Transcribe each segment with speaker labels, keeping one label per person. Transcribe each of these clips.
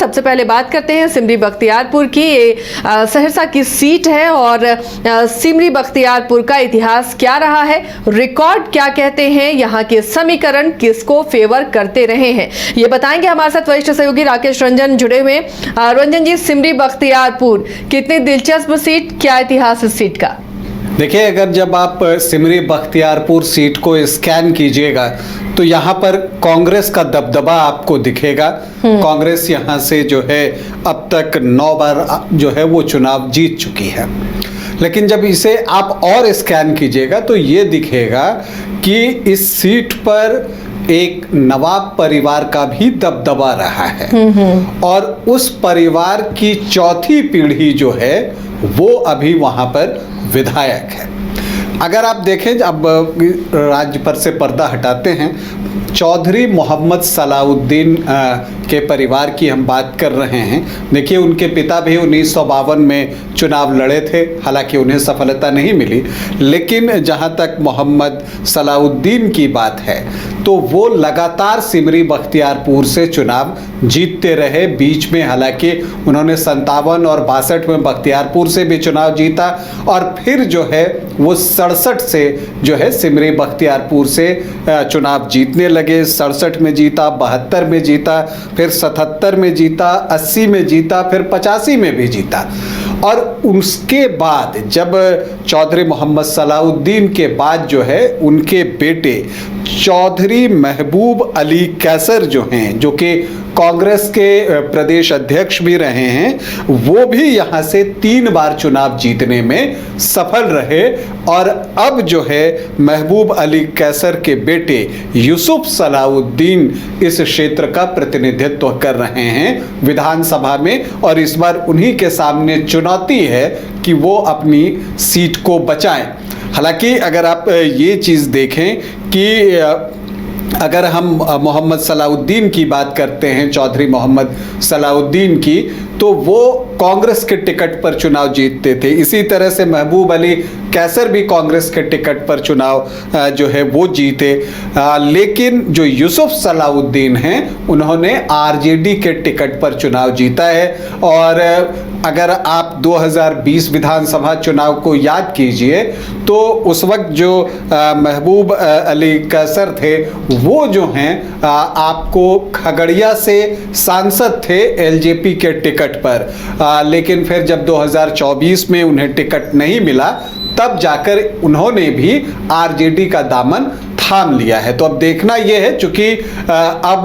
Speaker 1: सबसे पहले बात करते हैं सिमरी बख्तियारपुर की। ये सहरसा की सीट है और सिमरी बख्तियारपुर का इतिहास क्या रहा है, रिकॉर्ड क्या कहते हैं, यहाँ के समीकरण किसको फेवर करते रहे हैं, ये बताएंगे हमारे साथ वरिष्ठ सहयोगी राकेश रंजन जुड़े हुए। रंजन जी, सिमरी बख्तियारपुर कितनी दिलचस्प सीट, क्या इतिहास इस सीट का?
Speaker 2: देखिए, अगर जब आप सिमरी बख्तियारपुर सीट को स्कैन कीजिएगा तो यहाँ पर कांग्रेस का दबदबा आपको दिखेगा। कांग्रेस यहाँ से जो है अब तक 9 बार जो है वो चुनाव जीत चुकी है। लेकिन जब इसे आप और स्कैन कीजिएगा तो ये दिखेगा कि इस सीट पर एक नवाब परिवार का भी दबदबा रहा है और उस परिवार की चौथी पीढ़ी जो है वो अभी वहाँ पर विधायक है। अगर आप देखें, अब राज्य पर से पर्दा हटाते हैं, चौधरी मोहम्मद सलाउद्दीन के परिवार की हम बात कर रहे हैं। देखिए, उनके पिता भी 1952 में चुनाव लड़े थे, हालांकि उन्हें सफलता नहीं मिली। लेकिन जहां तक मोहम्मद सलाउद्दीन की बात है तो वो लगातार सिमरी बख्तियारपुर से चुनाव जीतते रहे। बीच में हालांकि उन्होंने 57 और 62 में बख्तियारपुर से भी चुनाव जीता और फिर जो है वो 67 से जो है सिमरी बख्तियारपुर से चुनाव जीतने लगे। 67 में जीता, 72 में जीता, फिर 77 में जीता, 80 में जीता, फिर 85 में भी जीता। और उसके बाद जब चौधरी मोहम्मद सलाउद्दीन के बाद जो है उनके बेटे चौधरी महबूब अली कैसर जो हैं, जो कि कांग्रेस के प्रदेश अध्यक्ष भी रहे हैं, वो भी यहाँ से 3 बार चुनाव जीतने में सफल रहे। और अब जो है महबूब अली कैसर के बेटे यूसुफ सलाउद्दीन इस क्षेत्र का प्रतिनिधित्व कर रहे हैं विधानसभा में। और इस बार उन्हीं के सामने चुनौती है कि वो अपनी सीट को बचाएं। हालांकि अगर आप ये चीज़ देखें कि अगर हम मोहम्मद सलाउद्दीन की बात करते हैं, चौधरी मोहम्मद सलाउद्दीन की, तो वो कांग्रेस के टिकट पर चुनाव जीतते थे। इसी तरह से महबूब अली कैसर भी कांग्रेस के टिकट पर चुनाव जो है वो जीते। लेकिन जो यूसुफ सलाउद्दीन हैं उन्होंने आरजेडी के टिकट पर चुनाव जीता है। और अगर आप 2020 विधानसभा चुनाव को याद कीजिए तो उस वक्त जो महबूब अली कैसर थे वो जो हैं आपको खगड़िया से सांसद थे एलजेपी के टिकट पर। लेकिन फिर जब 2024 में उन्हें टिकट नहीं मिला तब जाकर उन्होंने भी आरजेडी का दामन थाम लिया है। तो अब देखना यह है, चूंकि अब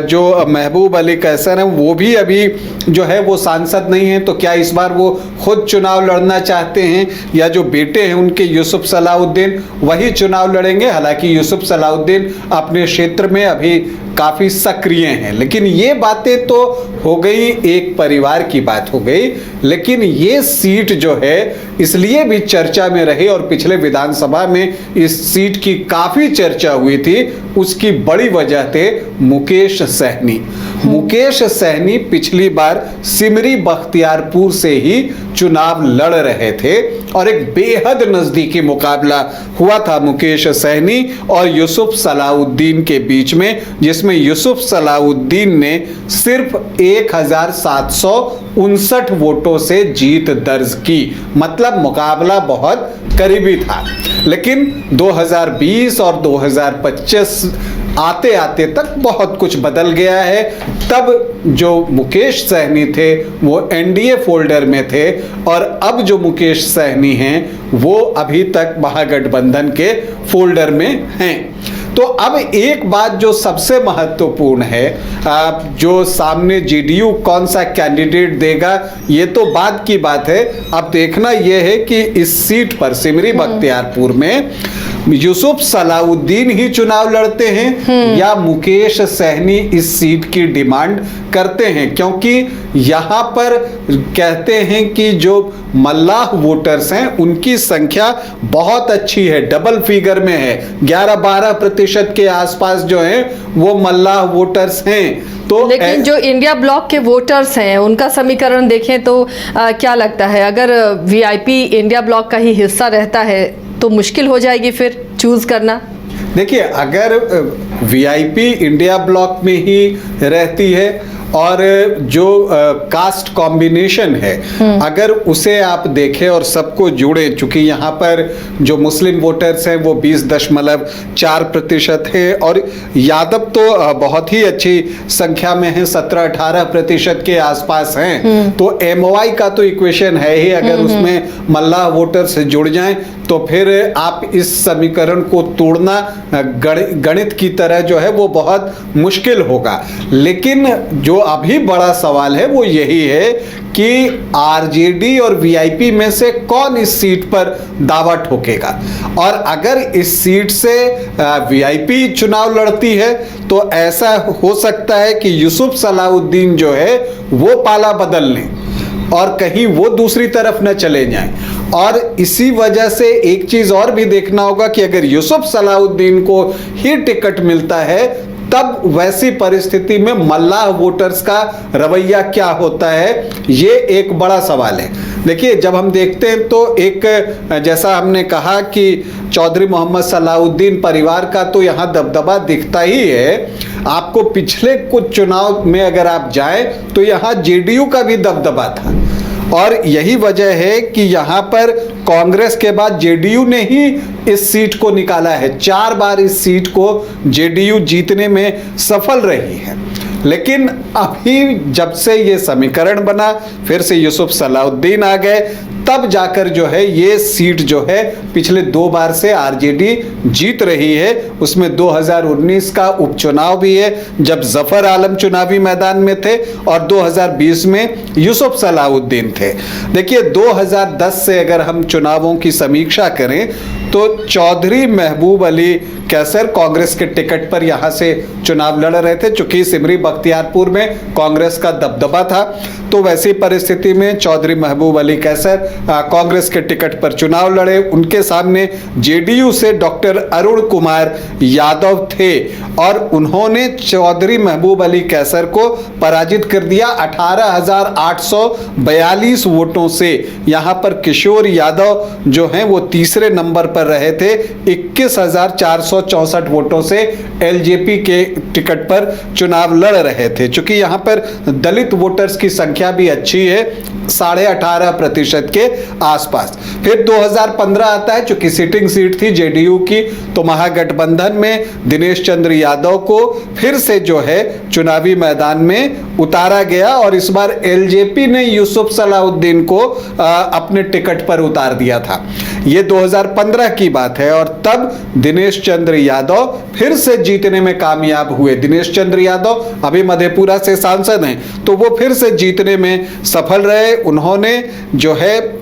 Speaker 2: जो महबूब अली कैसर हैं वो भी अभी जो है वो सांसद नहीं है, तो क्या इस बार वो खुद चुनाव लड़ना चाहते हैं या जो बेटे हैं उनके यूसुफ सलाउद्दीन वही चुनाव लड़ेंगे। हालांकि यूसुफ सलाउद्दीन अपने क्षेत्र में अभी काफ़ी सक्रिय हैं। लेकिन ये बातें तो हो गई, एक परिवार की बात हो गई। लेकिन ये सीट जो है इसलिए भी चर्चा में रही और पिछले विधानसभा में इस सीट की काफ़ी चर्चा हुई थी, उसकी बड़ी वजह थे मुकेश सहनी। मुकेश सहनी पिछली बार सिमरी बख्तियारपुर से ही चुनाव लड़ रहे थे और एक बेहद नजदीकी मुकाबला हुआ था मुकेश सहनी और यूसुफ सलाउद्दीन के बीच में, जिसमें यूसुफ सलाउद्दीन ने सिर्फ 1759 वोटों से जीत दर्ज की। मतलब मुकाबला बहुत करीबी था। लेकिन 2020 और 2025 आते आते तक बहुत कुछ बदल गया है। तब जो मुकेश सहनी थे वो एनडीए फोल्डर में थे और अब जो मुकेश सहनी हैं वो अभी तक महागठबंधन के फोल्डर में हैं। तो अब एक बात जो सबसे महत्वपूर्ण है, जो सामने जेडीयू कौन सा कैंडिडेट देगा ये तो बाद की बात है। अब देखना यह है कि इस सीट पर सिमरी बख्तियारपुर में यूसुफ सलाउद्दीन ही चुनाव लड़ते हैं या मुकेश सहनी इस सीट की डिमांड करते हैं। क्योंकि यहाँ पर कहते हैं कि जो मल्लाह वोटर्स हैं उनकी संख्या बहुत अच्छी है, डबल फिगर में है, 11-12% के आसपास जो है वो मल्लाह वोटर्स हैं। तो
Speaker 1: लेकिन जो इंडिया ब्लॉक के वोटर्स हैं उनका समीकरण देखें तो क्या लगता है, अगर वीआईपी इंडिया ब्लॉक का ही हिस्सा रहता है तो मुश्किल हो जाएगी फिर चूज करना?
Speaker 2: देखिए, अगर वीआईपी इंडिया ब्लॉक में ही रहती है और जो कास्ट कॉम्बिनेशन है अगर उसे आप देखें और सबको जोड़े, चूंकि यहाँ पर जो मुस्लिम वोटर्स हैं वो 20.4% है और यादव तो बहुत ही अच्छी संख्या में है, 17-18% के आसपास हैं। तो एमओआई का तो इक्वेशन है ही, अगर उसमें मल्लाह वोटर से जुड़ जाएं तो फिर आप इस समीकरण को तोड़ना गणित की तरह जो है वो बहुत मुश्किल होगा। लेकिन जो अभी बड़ा सवाल है वो यही है कि आरजेडी और वीआईपी में से कौन इस सीट पर दावा ठोकेगा। और अगर इस सीट से वीआईपी चुनाव लड़ती है तो ऐसा हो सकता है कि यूसुफ सलाउद्दीन जो है वो पाला बदल लें और कहीं वो दूसरी तरफ न चले जाएं। और इसी वजह से एक चीज और भी देखना होगा कि अगर यूसुफ सलाउद्दीन को ही टिकट मिलता है तब वैसी परिस्थिति में मल्लाह वोटर्स का रवैया क्या होता है, ये एक बड़ा सवाल है। देखिए, जब हम देखते हैं तो एक, जैसा हमने कहा कि चौधरी मोहम्मद सलाउद्दीन परिवार का तो यहाँ दबदबा दिखता ही है। आपको पिछले कुछ चुनाव में अगर आप जाएं तो यहाँ जेडीयू का भी दबदबा था और यही वजह है कि यहाँ पर कांग्रेस के बाद जेडीयू ने ही इस सीट को निकाला है। 4 बार इस सीट को जेडीयू जीतने में सफल रही है। लेकिन अभी जब से ये समीकरण बना, फिर से यूसुफ सलाउद्दीन आ गए, तब जाकर जो है ये सीट जो है पिछले 2 बार से आरजेडी जीत रही है। उसमें 2019 का उपचुनाव भी है जब जफर आलम चुनावी मैदान में थे और 2020 में यूसुफ सलाउद्दीन थे। देखिए, 2010 से अगर हम चुनावों की समीक्षा करें तो चौधरी महबूब अली कैसर कांग्रेस के टिकट पर यहां से चुनाव लड़ रहे थे। चूंकि सिमरी बख्तियारपुर में कांग्रेस का दबदबा था तो वैसी परिस्थिति में चौधरी महबूब अली कैसर कांग्रेस के टिकट पर चुनाव लड़े। उनके सामने जेडीयू से डॉक्टर अरुण कुमार यादव थे और उन्होंने चौधरी महबूब अली कैसर को पराजित कर दिया 18,842 वोटों से। यहां पर किशोर यादव जो हैं वो तीसरे नंबर पर रहे थे 21,464 वोटों से एलजेपी के टिकट पर चुनाव लड़ रहे थे। चूंकि यहां पर दलित वोटर्स की संख्या भी अच्छी है, 18.5% के आसपास। फिर 2015 आता है, चूंकि सिटिंग सीट थी जेडीयू की, तो महागठबंधन में दिनेश चंद्र यादव को फिर से जो है चुनावी मैदान में उतारा गया और इस बार एलजेपी ने यूसुफ सलाउद्दीन को अपने टिकट पर उतार दिया था। ये 2015 की बात है और तब दिनेश चंद्र यादव फिर से जीतने में कामयाब हुए। दिनेश चंद्र यादव अभी मधेपुरा से सांसद हैं तो वो फिर से जीतने में सफल रहे। उन्होंने जो है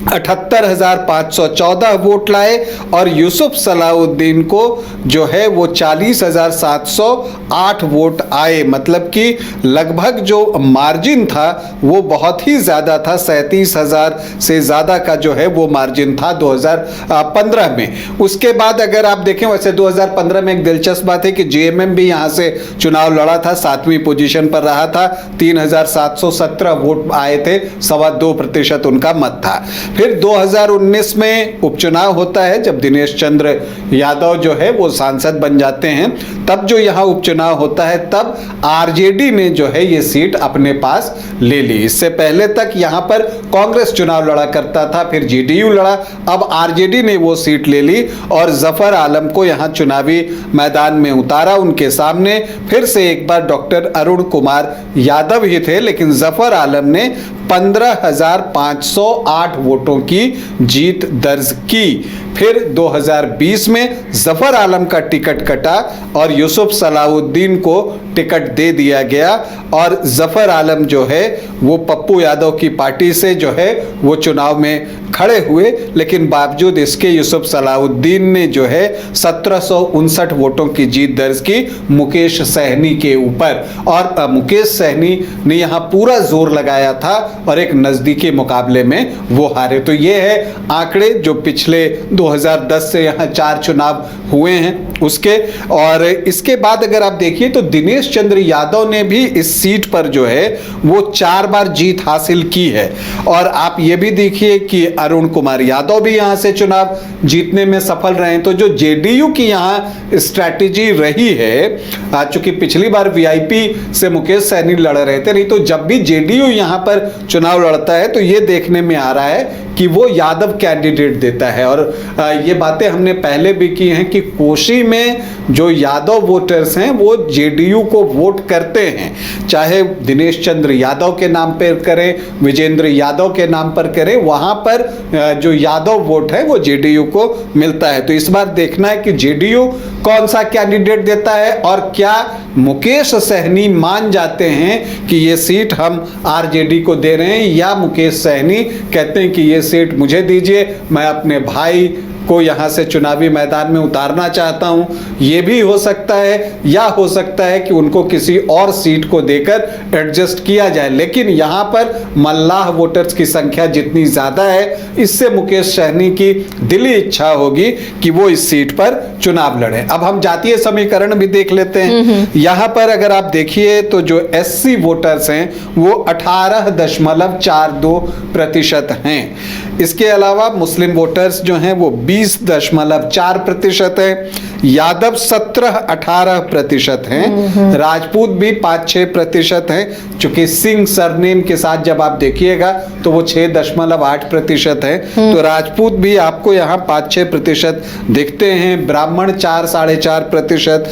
Speaker 2: 78,514 वोट लाए और यूसुफ सलाउद्दीन को जो है वो 40,708 वोट आए। मतलब कि लगभग जो मार्जिन था वो बहुत ही ज़्यादा था, 37,000 से ज़्यादा का जो है वो मार्जिन था 2015 में। उसके बाद अगर आप देखें, वैसे 2015 में एक दिलचस्प बात है कि जेएमएम भी यहाँ से चुनाव लड़ा था, 7वीं पोजीशन पर रहा था, 3,717 वोट आए थे, 2.25% उनका मत था। फिर 2019 में उपचुनाव होता है जब दिनेश चंद्र यादव जो है वो सांसद बन जाते हैं। तब जो यहाँ उपचुनाव होता है तब आरजेडी ने जो है ये सीट अपने पास ले ली। इससे पहले तक यहाँ पर कांग्रेस चुनाव लड़ा करता था, फिर जेडीयू लड़ा, अब आरजेडी ने वो सीट ले ली और जफर आलम को यहाँ चुनावी मैदान में उतारा। उनके सामने फिर से एक बार डॉक्टर अरुण कुमार यादव ही थे, लेकिन जफर आलम ने 15,508 वोटों की जीत दर्ज की। फिर 2020 में जफर आलम का टिकट कटा और यूसुफ सलाउद्दीन को टिकट दे दिया गया और जफर आलम जो है वो पप्पू यादव की पार्टी से जो है वो चुनाव में खड़े हुए। लेकिन बावजूद इसके यूसुफ सलाउद्दीन ने जो है 1759 वोटों की जीत दर्ज की मुकेश सहनी के ऊपर और मुकेश सहनी ने यहाँ पूरा जोर लगाया था और एक नजदीकी मुकाबले में वो हारे। तो ये है आंकड़े जो पिछले 2010 से यहाँ 4 चुनाव हुए हैं उसके। और इसके बाद अगर आप देखिए तो दिनेश चंद्र यादव ने भी इस सीट पर जो है वो 4 बार जीत हासिल की है। और आप ये भी देखिए कि अरुण कुमार यादव भी यहाँ से चुनाव जीतने में सफल रहे हैं। तो जो जेडीयू की यहाँ स्ट्रैटेजी रही है, चूंकि पिछली बार वीआईपी से मुकेश सहनी लड़ रहे थे, नहीं तो जब भी जेडीयू यहाँ पर चुनाव लड़ता है तो ये देखने में आ रहा है कि वो यादव कैंडिडेट देता है। और ये बातें हमने पहले भी की हैं कि कोशी में जो यादव वोटर्स हैं वो जेडीयू को वोट करते हैं, चाहे दिनेश चंद्र यादव के नाम पर करें, विजेंद्र यादव के नाम पर करें, वहां पर जो यादव वोट है वो जेडीयू को मिलता है। तो इस बार देखना है कि जेडीयू कौन सा कैंडिडेट देता है और क्या मुकेश सहनी मान जाते हैं कि ये सीट हम आरजेडी को दे रहे हैं, या मुकेश सहनी कहते हैं कि ये सीट मुझे दीजिए, मैं अपने भाई को यहाँ से चुनावी मैदान में उतारना चाहता हूं। ये भी हो सकता है, या हो सकता है कि उनको किसी और सीट को देकर एडजस्ट किया जाए। लेकिन यहाँ पर मल्लाह वोटर्स की संख्या जितनी ज्यादा है, इससे मुकेश सहनी की दिली इच्छा होगी कि वो इस सीट पर चुनाव लड़े। अब हम जातीय समीकरण भी देख लेते हैं। यहाँ पर अगर आप देखिए तो जो एससी वोटर्स हैं वो 18.42% हैं। इसके अलावा मुस्लिम वोटर्स जो हैं वो 20.4% है, यादव 17-18% हैं, राजपूत भी 5-6% हैं। चूंकि सिंह सरनेम के साथ जब आप देखिएगा तो वो 6.8% है, तो राजपूत भी आपको यहाँ 5-6% दिखते हैं। ब्राह्मण 4-4.5%,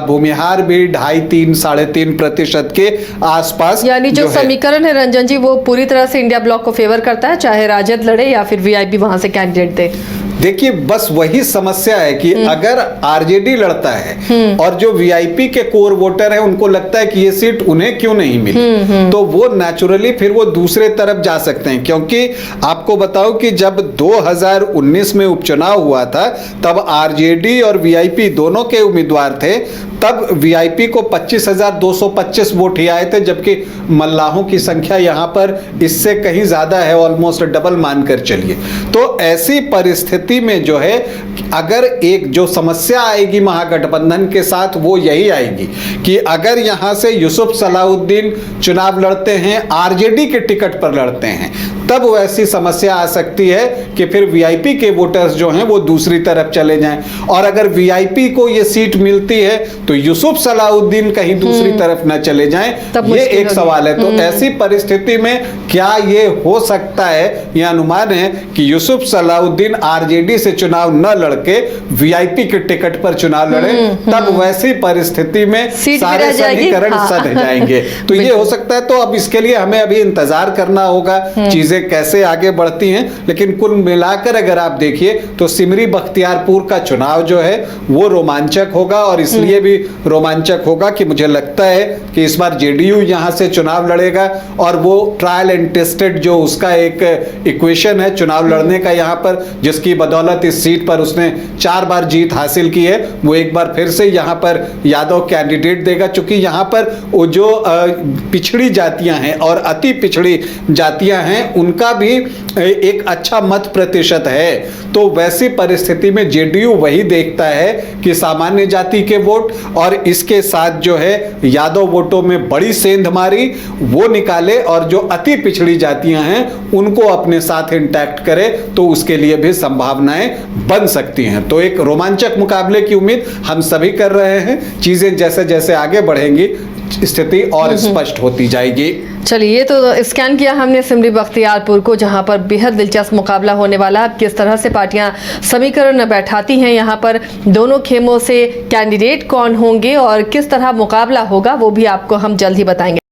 Speaker 2: भूमिहार भी 2.5-3-3.5% के आसपास।
Speaker 1: यानी जो समीकरण है रंजन जी, वो पूरी तरह से इंडिया ब्लॉक को फेवर करता है, चाहे राजद लड़े या फिर वीआईपी वहां से कैंडिडेट दे।
Speaker 2: देखिए, बस वही समस्या है कि अगर आरजेडी लड़ता है और जो वीआईपी के कोर वोटर हैं उनको लगता है कि ये सीट उन्हें क्यों नहीं मिली, तो वो नेचुरली फिर वो दूसरे तरफ जा सकते हैं। क्योंकि आपको बताऊं कि जब 2019 में उपचुनाव हुआ था तब आरजेडी और वीआईपी दोनों के उम्मीदवार थे, तब वीआईपी को 25,225 वोट ही आए थे, जबकि मल्लाहों की संख्या यहां पर इससे कहीं ज्यादा है, ऑलमोस्ट डबल मानकर चलिए। तो ऐसी परिस्थिति में जो है, अगर एक जो समस्या आएगी महागठबंधन के साथ वो यही आएगी कि अगर यहां से यूसुफ सलाहुद्दीन चुनाव लड़ते हैं, आरजेडी के टिकट पर लड़ते हैं, तब वैसी समस्या आ सकती है कि फिर वीआईपी के वोटर्स जो हैं वो दूसरी तरफ चले जाएं। और अगर वीआईपी को ये सीट मिलती है तो यूसुफ सलाहुद्दीन कहीं दूसरी तरफ न चले जाएं, ये एक सवाल है। तो ऐसी परिस्थिति में क्या ये हो सकता है, यह अनुमान है कि यूसुफ सलाहुद्दीन आरजेडी से चुनाव न लड़के वीआईपी के टिकट पर चुनाव लड़े, तब वैसी परिस्थिति में सारे समीकरण सध जाएंगे। तो ये हो सकता है। तो अब इसके लिए हमें अभी इंतजार करना होगा चीजें कैसे आगे बढ़ती हैं। लेकिन कुल मिलाकर अगर आप देखिए तो सिमरी बख्तियारपुर का चुनाव जो है वो रोमांचक होगा, और इसलिए भी रोमांचक होगा कि मुझे लगता है कि इस बार जेडीयू यहां से चुनाव लड़ेगा, और वो ट्रायल एंड टेस्टेड जो उसका एक इक्वेशन है चुनाव लड़ने का यहाँ पर, जिसकी बदौलत इस सीट पर उसने 4 बार जीत हासिल की है, वो एक बार फिर से यहाँ पर यादव कैंडिडेट देगा। चूंकि यहाँ पर वो जो पिछड़ी जातियां हैं और अति पिछड़ी जातियां हैं उनका भी एक अच्छा मत प्रतिशत है। तो वैसी परिस्थिति में जेडीयू वही देखता है कि सामान्य जाति के वोट और इसके साथ जो है यादव वोटों में बड़ी सेंधमारी वो निकाले, और जो अति पिछड़ी जातियां हैं उनको अपने साथ इंटैक्ट करे, तो उसके लिए भी संभावनाएं बन सकती हैं। तो एक रोमांचक मुकाबले की उम्मीद हम सभी कर रहे हैं। चीजें जैसे जैसे आगे बढ़ेंगी स्थिति और स्पष्ट होती जाएगी।
Speaker 1: चलिए, तो स्कैन किया हमने सिमरी बख्तियारपुर को, जहां पर बेहद दिलचस्प मुकाबला होने वाला है। किस तरह से पार्टियां समीकरण बैठाती हैं, यहां पर दोनों खेमों से कैंडिडेट कौन होंगे और किस तरह मुकाबला होगा, वो भी आपको हम जल्द ही बताएंगे।